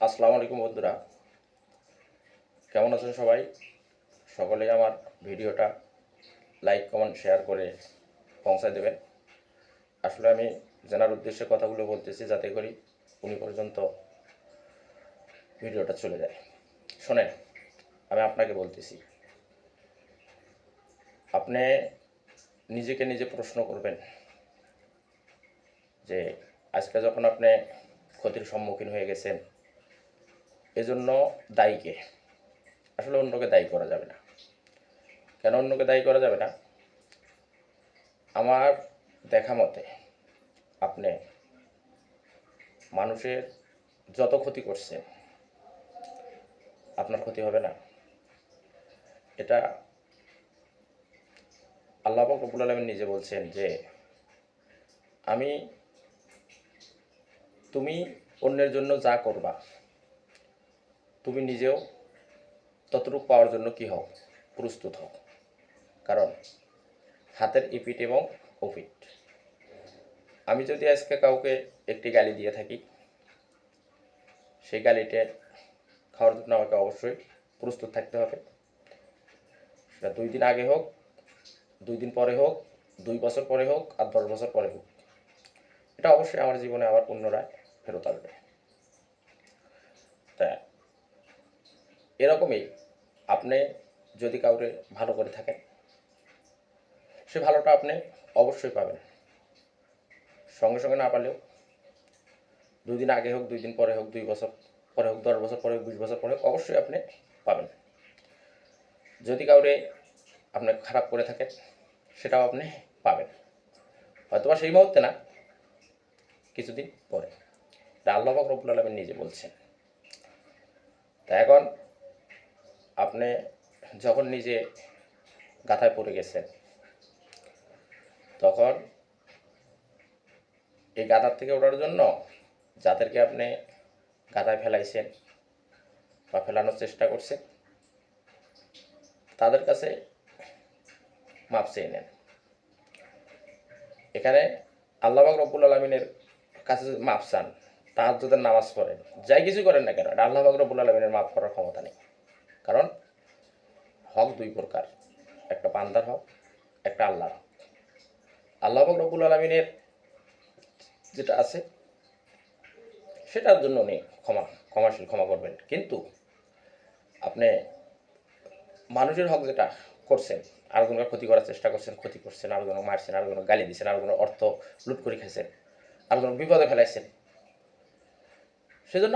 আসসালামু আলাইকুম বন্ধুরা, কেমন আছেন সবাই? সকলেই আমার ভিডিওটা লাইক কমেন্ট শেয়ার করে পৌঁছায় দেবেন। আসলে আমি জানার উদ্দেশ্যে কথাগুলো বলতেছি যাতে করি উনি পর্যন্ত ভিডিওটা চলে যায়। শোনেন, আমি আপনাকে বলতেছি, আপনি নিজেকে নিজে প্রশ্ন করবেন যে আজকে যখন আপনি ক্ষতির সম্মুখীন হয়ে গেছেন, এজন্য দায়ী কে? আসলে অন্যকে দায়ী করা যাবে না। কেন অন্যকে দায়ী করা যাবে না? আমার দেখা মতে আপনি মানুষের যত ক্ষতি করছেন, আপনার ক্ষতি হবে না? এটা আল্লাহ পাক রব্বুল আলামিন নিজে বলছেন যে আমি তুমি অন্যের জন্য যা করবা তুমি নিজেও ততটুকু পাওয়ার জন্য কি হও? প্রস্তুত হও। কারণ হাতের ইপিঠ এবং ওপিঠ। আমি যদি আজকে কাউকে একটি গালি দিয়ে থাকি, সেই গালিটা খাওয়ার জন্য আমাকে অবশ্যই প্রস্তুত থাকতে হবে। সেটা 2 দিন আগে হোক, 2 দিন পরে হোক, 2 বছর পরে হোক, আর 10 বছর পরে হোক। এটা অবশ্যই আমার জীবনে আবার পুনরায় ফেরত আসবে। তা এরকমই আপনি যদি কাউকে ভালো করে থাকেন, সে ভালোটা আপনি অবশ্যই পাবেন। সঙ্গে সঙ্গে না পারলেও 2 দিন আগে হোক, 2 দিন পরে হোক, 2 বছর পরে হোক, 10 বছর পরে হোক, 20 বছর পরে হোক, অবশ্যই আপনি পাবেন। যদি কাউরে আপনি খারাপ করে থাকেন, সেটাও আপনি পাবেন। হয়তোবা সেই মুহূর্তে না, কিছুদিন পরে। এটা আল্লাহ পাক রব্বুল আলামিন নিজে বলছেন। তা এখন আপনি যখন নিজে গাথায় পড়ে গেছেন, তখন এই গাথার থেকে ওঠার জন্য যাদেরকে আপনি গাথায় ফেলাইছেন বা ফেলানোর চেষ্টা করছেন, তাদের কাছে মাপ চেয়ে নেন। এখানে আল্লাহ পাক রব্বুল আলামিনের কাছে যদি মাপ চান, তাহাজ্জুদের নামাজ পড়েন, যাই কিছু করেন না কেন, এটা আল্লাহ পাক রব্বুল আলামিনের মাপ করার ক্ষমতা নেই। কারণ হক 2 প্রকার, একটা বান্দার হক, একটা আল্লাহর হক। আল্লাহ পাক রব্বুল আলামিনের যেটা আছে সেটার জন্য উনি ক্ষমাশীল, ক্ষমা করবেন। কিন্তু আপনি মানুষের হক যেটা করছেন, আরো জনের ক্ষতি করার চেষ্টা করছেন, ক্ষতি করছেন, আরো জনকে মারছেন, আরো জনকে গালি দিচ্ছেন, আরো জনের অর্থ লুট করে খাইছেন, আরো জনকে বিপদে ফেলাইছেন, সেজন্য